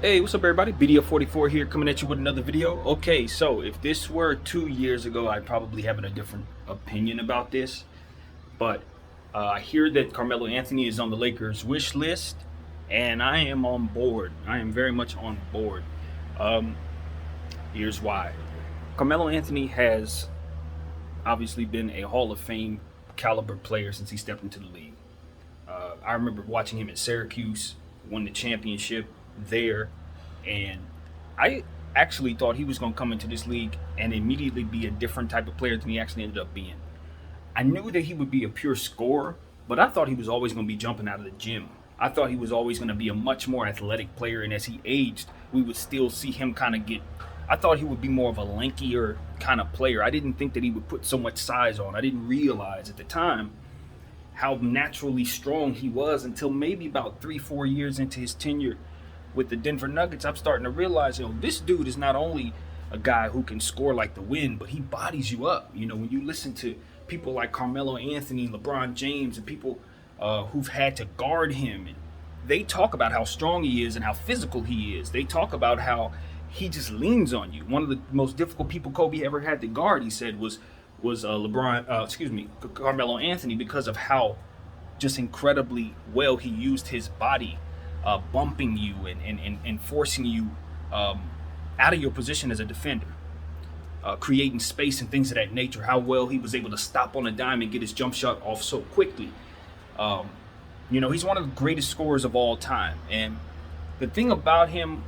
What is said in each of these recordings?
Hey, what's up everybody? BDF44 here coming at you with another video. Okay, so if this were 2 years ago, I'd probably have a different opinion about this. But I hear that Carmelo Anthony is on the Lakers wish list, and I am on board. I am very much on board. Um, Here's why. Carmelo Anthony has obviously been a Hall of Fame caliber player since he stepped into the league. I remember watching him at Syracuse, won the championship there, and I actually thought he was going to come into this league and immediately be a different type of player than he actually ended up being. I knew that he would be a pure scorer, but I thought he was always going to be jumping out of the gym. I thought he was always going to be a much more athletic player, and as he aged, we would still see him kind of get. I thought he would be more of a lankier kind of player. I didn't think that he would put so much size on. I didn't realize at the time how naturally strong he was until maybe about 3-4 years into his tenure with the Denver Nuggets. I'm starting to realize, this dude is not only a guy who can score like the wind, but he bodies you up. When you listen to people like Carmelo Anthony, LeBron James, and people who've had to guard him, and they talk about how strong he is and how physical he is. They talk about how he just leans on you. One of the most difficult people Kobe ever had to guard, he said, was Carmelo Anthony, because of how just incredibly well he used his body, bumping you and forcing you out of your position as a defender, creating space and things of that nature. How well he was able to stop on a dime and get his jump shot off so quickly. He's one of the greatest scorers of all time. And the thing about him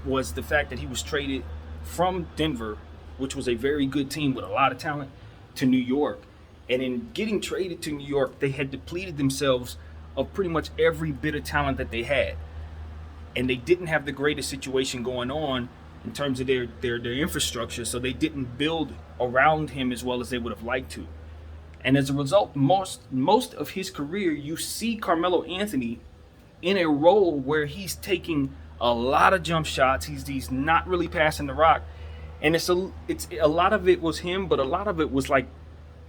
was the fact that he was traded from Denver, which was a very good team with a lot of talent, to New York. And in getting traded to New York, they had depleted themselves of pretty much every bit of talent that they had. And they didn't have the greatest situation going on in terms of their infrastructure, so they didn't build around him as well as they would have liked to. And as a result, most of his career, you see Carmelo Anthony in a role where he's taking a lot of jump shots. He's not really passing the rock. And it's a lot of it was him, but a lot of it was like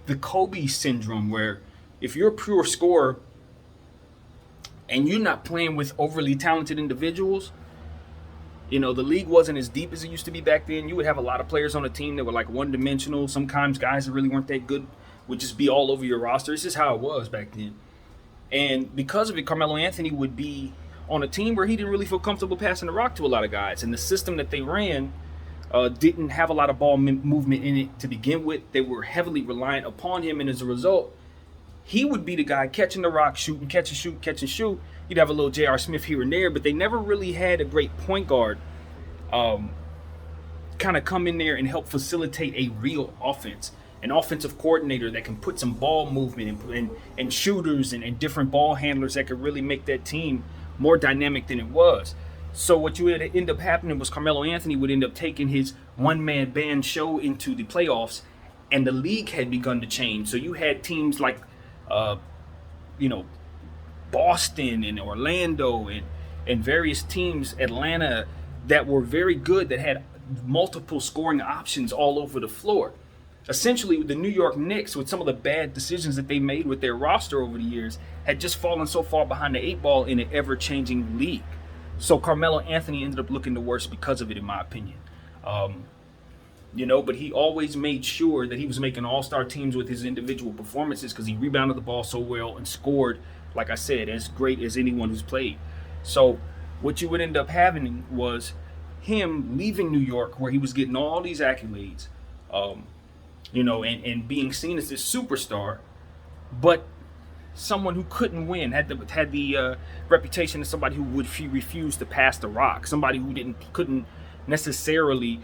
the Kobe syndrome, where if you're a pure scorer and you're not playing with overly talented individuals, the league wasn't as deep as it used to be back then. You would have a lot of players on a team that were like one-dimensional. Sometimes guys that really weren't that good would just be all over your roster. It's just how it was back then. And because of it, Carmelo Anthony would be on a team where he didn't really feel comfortable passing the rock to a lot of guys. And the system that they ran didn't have a lot of ball movement in it to begin with. They were heavily reliant upon him, and as a result, he would be the guy catching the rock, shooting, catch and shoot, catch and shoot. You'd have a little J.R. Smith here and there, but they never really had a great point guard kind of come in there and help facilitate a real offense. An offensive coordinator that can put some ball movement and shooters and different ball handlers that could really make that team more dynamic than it was. So what you would end up happening was Carmelo Anthony would end up taking his one-man band show into the playoffs, and the league had begun to change. So you had teams like, Boston and Orlando and various teams, Atlanta, that were very good, that had multiple scoring options all over the floor. Essentially, the New York Knicks, with some of the bad decisions that they made with their roster over the years, had just fallen so far behind the eight ball in an ever-changing league. So Carmelo Anthony ended up looking the worst because of it, in my opinion. But he always made sure that he was making all-star teams with his individual performances, because he rebounded the ball so well and scored, like I said, as great as anyone who's played. So what you would end up having was him leaving New York, where he was getting all these accolades, and being seen as this superstar, but someone who couldn't win, had the reputation of somebody who would refuse to pass the rock, somebody who couldn't necessarily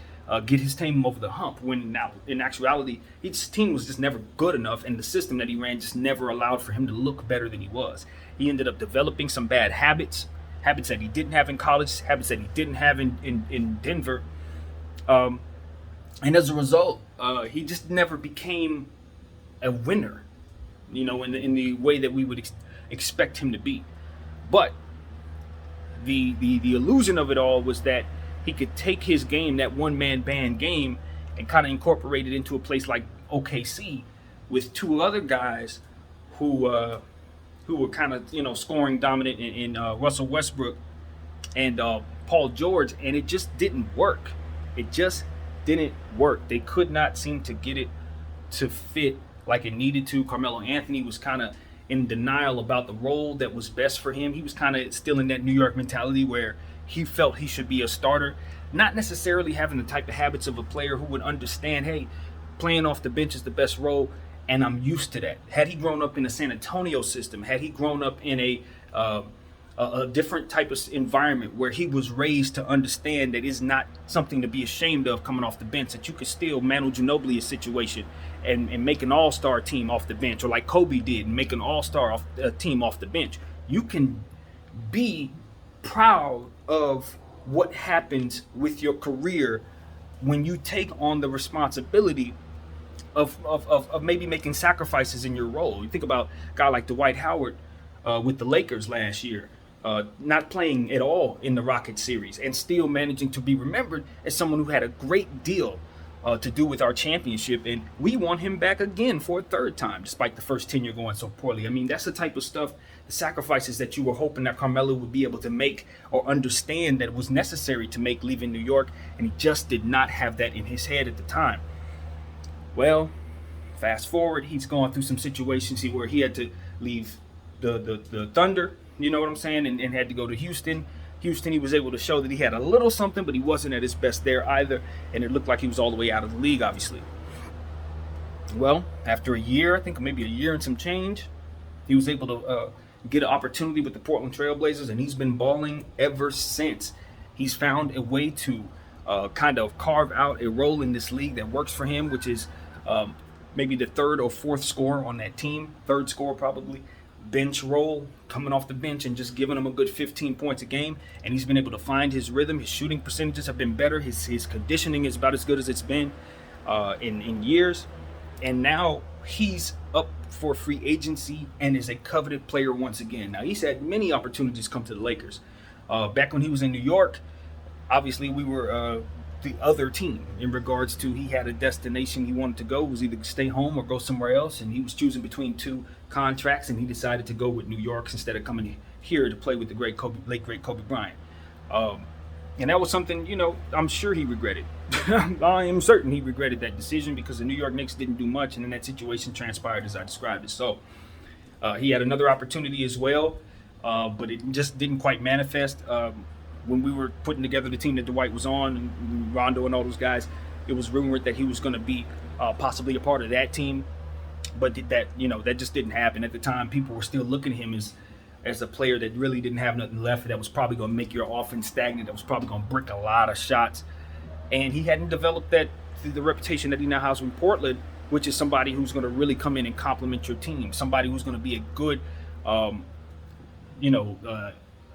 get his team over the hump, when now in actuality his team was just never good enough, and the system that he ran just never allowed for him to look better than he was. He ended up developing some bad habits that he didn't have in college, habits that he didn't have in Denver, and as a result, he just never became a winner, in the way that we would expect him to be. But the illusion of it all was that he could take his game, that one-man band game, and kind of incorporate it into a place like OKC with two other guys who were kind of scoring dominant in Russell Westbrook and Paul George, and it just didn't work. It just didn't work. They could not seem to get it to fit like it needed to. Carmelo Anthony was kind of in denial about the role that was best for him. He was kind of still in that New York mentality where he felt he should be a starter, not necessarily having the type of habits of a player who would understand, hey, playing off the bench is the best role, and I'm used to that. Had he grown up in a San Antonio system, had he grown up in a different type of environment where he was raised to understand that it's not something to be ashamed of coming off the bench, that you could still Manu Ginobili a situation and make an all-star team off the bench, or like Kobe did and make an all-star team off the bench. You can be proud of what happens with your career when you take on the responsibility of maybe making sacrifices in your role. You think about a guy like Dwight Howard with the Lakers last year, not playing at all in the Rockets series and still managing to be remembered as someone who had a great deal to do with our championship. And we want him back again for a third time, despite the first tenure going so poorly. I mean, that's the type of stuff, the sacrifices that you were hoping that Carmelo would be able to make or understand that was necessary to make leaving New York, and he just did not have that in his head at the time. Well, fast forward, he's gone through some situations where he had to leave the Thunder, you know what I'm saying, and had to go to Houston. Houston, he was able to show that he had a little something, but he wasn't at his best there either, and it looked like he was all the way out of the league, obviously. Well, after a year, I think maybe a year and some change, he was able to get an opportunity with the Portland Trail Blazers, and he's been balling ever since. He's found a way to kind of carve out a role in this league that works for him, which is maybe the third or fourth scorer on that team, third scorer probably, bench role, coming off the bench and just giving him a good 15 points a game. And he's been able to find his rhythm. His shooting percentages have been better. His conditioning is about as good as it's been in years. And now he's up for free agency and is a coveted player once again. Now, he's had many opportunities come to the Lakers. Back when he was in New York, obviously we were the other team in regards to he had a destination he wanted to go. It was either stay home or go somewhere else, and he was choosing between two contracts, and he decided to go with New York instead of coming here to play with the late great Kobe Bryant. And that was something, I'm sure he regretted. I am certain he regretted that decision because the New York Knicks didn't do much, and then that situation transpired as I described it. So he had another opportunity as well, but it just didn't quite manifest. When we were putting together the team that Dwight was on, and Rondo and all those guys, it was rumored that he was going to be possibly a part of that team, but that just didn't happen. At the time, people were still looking at him as a player that really didn't have nothing left, that was probably going to make your offense stagnant, that was probably going to brick a lot of shots, and he hadn't developed the reputation that he now has in Portland, which is somebody who's going to really come in and complement your team, somebody who's going to be a good,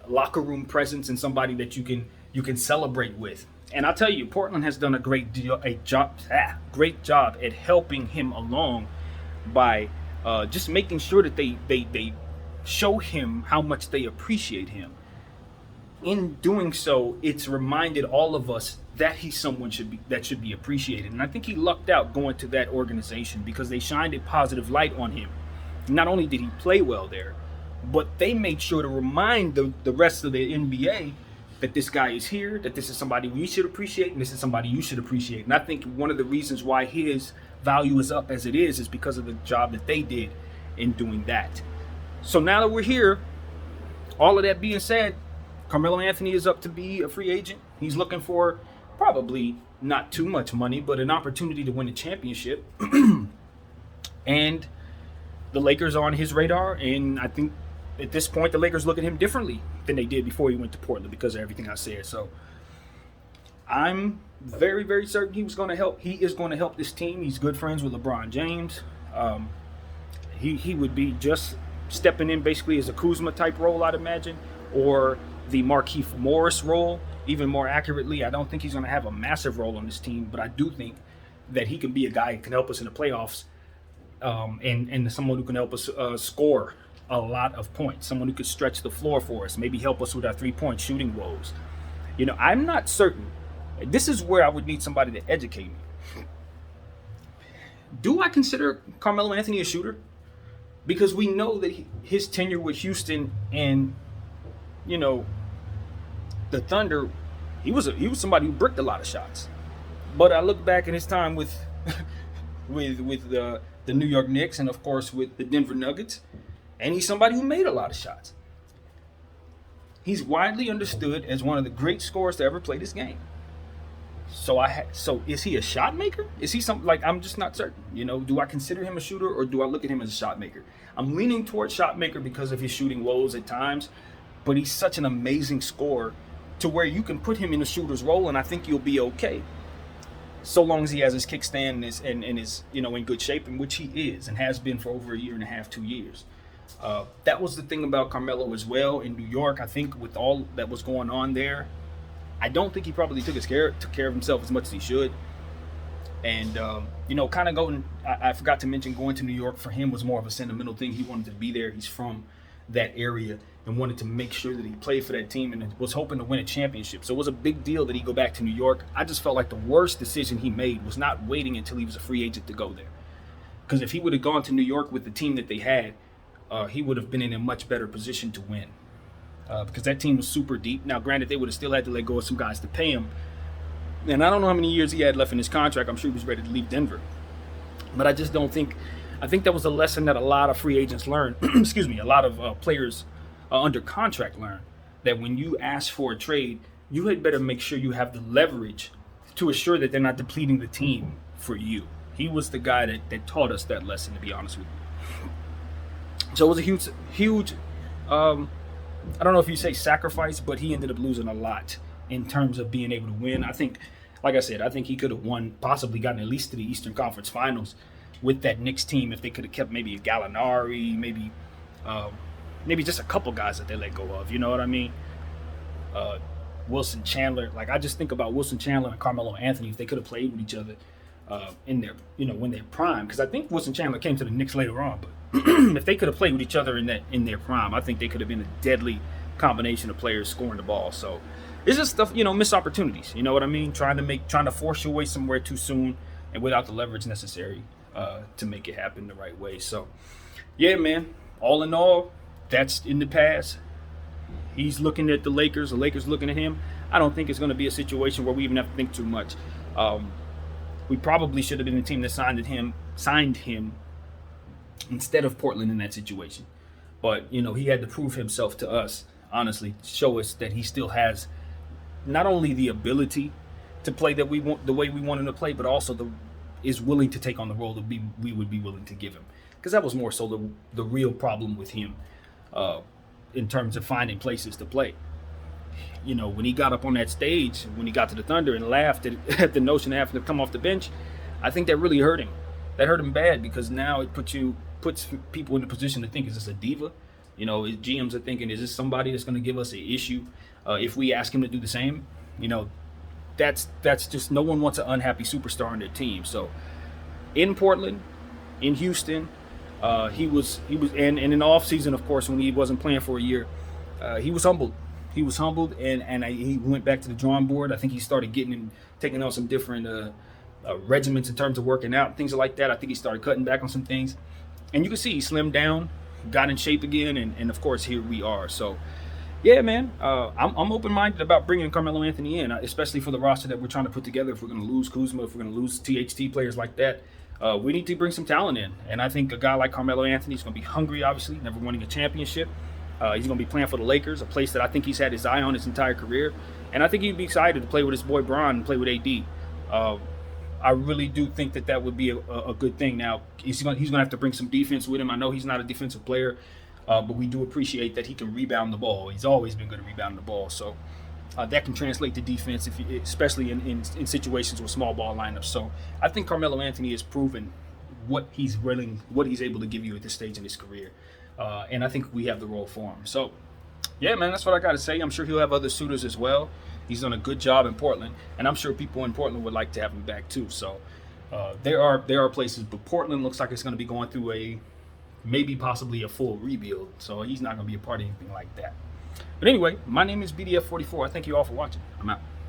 locker room presence, and somebody that you can celebrate with. And I'll tell you, Portland has done a great job at helping him along by just making sure that they show him how much they appreciate him. In doing so, it's reminded all of us that he's someone that should be appreciated. And I think he lucked out going to that organization because they shined a positive light on him. Not only did he play well there, but they made sure to remind the rest of the NBA that this guy is here, that this is somebody we should appreciate, and this is somebody you should appreciate. And I think one of the reasons why his value is up as it is because of the job that they did in doing that. So now that we're here, all of that being said, Carmelo Anthony is up to be a free agent. He's looking for probably not too much money, but an opportunity to win a championship. And the Lakers are on his radar, and I think at this point, the Lakers look at him differently than they did before he went to Portland because of everything I said. So I'm very, very certain he is going to help this team. He's good friends with LeBron James. He would be just stepping in basically as a Kuzma type role, I'd imagine, or the Markieff Morris role. Even more accurately, I don't think he's going to have a massive role on this team, but I do think that he can be a guy who can help us in the playoffs, and someone who can help us score a lot of points, someone who could stretch the floor for us, maybe help us with our three-point shooting woes. I'm not certain. This is where I would need somebody to educate me. Do I consider Carmelo Anthony a shooter? Because we know that his tenure with Houston and, the Thunder He was somebody who bricked a lot of shots. But I look back at his time with the New York Knicks and of course with the Denver Nuggets, and he's somebody who made a lot of shots. He's widely understood as one of the great scorers to ever play this game. So is he a shot maker? Is he something like, I'm just not certain. Do I consider him a shooter or do I look at him as a shot maker? I'm leaning towards shot maker because of his shooting woes at times, but he's such an amazing scorer to where you can put him in a shooter's role and I think you'll be okay. So long as he has his kickstand and is in good shape, in which he is and has been for over a year and a half, 2 years. That was the thing about Carmelo as well in New York. I think with all that was going on there, I don't think he probably took care of himself as much as he should. And kind of going, I forgot to mention, going to New York for him was more of a sentimental thing. He wanted to be there. He's from that area and wanted to make sure that he played for that team and was hoping to win a championship. So it was a big deal that he go back to New York. I just felt like the worst decision he made was not waiting until he was a free agent to go there. Because if he would have gone to New York with the team that they had, he would have been in a much better position to win. Because that team was super deep. Now, granted, they would have still had to let go of some guys to pay him. And I don't know how many years he had left in his contract. I'm sure he was ready to leave Denver. But I just don't think... I think that was a lesson that a lot of free agents learned. Excuse me, a lot of players under contract learn. That when you ask for a trade, you had better make sure you have the leverage to assure that they're not depleting the team for you. He was the guy that taught us that lesson, to be honest with you. So it was a huge I don't know if you say sacrifice, but he ended up losing a lot in terms of being able to win. I think, like I said, I think he could have won, possibly gotten at least to the Eastern Conference Finals with that Knicks team if they could have kept maybe a Gallinari, maybe just a couple guys that they let go of. You know what I mean? Wilson Chandler. Like, I just think about Wilson Chandler and Carmelo Anthony if they could have played with each other in their, when they're prime. Because I think Wilson Chandler came to the Knicks later on, but if they could have played with each other in their prime, I think they could have been a deadly combination of players scoring the ball. So it's just stuff, missed opportunities. You know what I mean? Trying to force your way somewhere too soon and without the leverage necessary to make it happen the right way. So yeah, man. All in all, that's in the past. He's looking at the Lakers looking at him. I don't think it's going to be a situation where we even have to think too much. We probably should have been the team that signed him instead of Portland in that situation. But, he had to prove himself to us, honestly, show us that he still has not only the ability to play that we want, the way we want him to play, but also is willing to take on the role that we would be willing to give him. Because that was more so the real problem with him in terms of finding places to play. When he got up on that stage, when he got to the Thunder and laughed at the notion of having to come off the bench, I think that really hurt him. That hurt him bad because now it puts people in the position to think, is this a diva? GMs are thinking, is this somebody that's going to give us an issue if we ask him to do the same? That's just, no one wants an unhappy superstar on their team. So in Portland, in Houston, he was and in the off season, of course, when he wasn't playing for a year, he was humbled. He was humbled, and he went back to the drawing board. I think he started taking on some different regimens in terms of working out, things like that. I think he started cutting back on some things. And you can see he slimmed down, got in shape again, and of course, here we are. So, yeah, man, I'm open-minded about bringing Carmelo Anthony in, especially for the roster that we're trying to put together. If we're going to lose Kuzma, if we're going to lose THT players like that, we need to bring some talent in. And I think a guy like Carmelo Anthony is going to be hungry, obviously, never winning a championship. He's going to be playing for the Lakers, a place that I think he's had his eye on his entire career. And I think he'd be excited to play with his boy Bron and play with AD. I really do think that would be a good thing. Now, he's going to have to bring some defense with him. I know he's not a defensive player, but we do appreciate that he can rebound the ball. He's always been good at rebounding the ball. So that can translate to defense, especially in situations with small ball lineups. So I think Carmelo Anthony has proven what he's able to give you at this stage in his career. And I think we have the role for him. So, yeah, man, that's what I got to say. I'm sure he'll have other suitors as well. He's done a good job in Portland, and I'm sure people in Portland would like to have him back too. So there are places, but Portland looks like it's going to be going through possibly a full rebuild. So he's not going to be a part of anything like that. But anyway, my name is BDF44. I thank you all for watching. I'm out.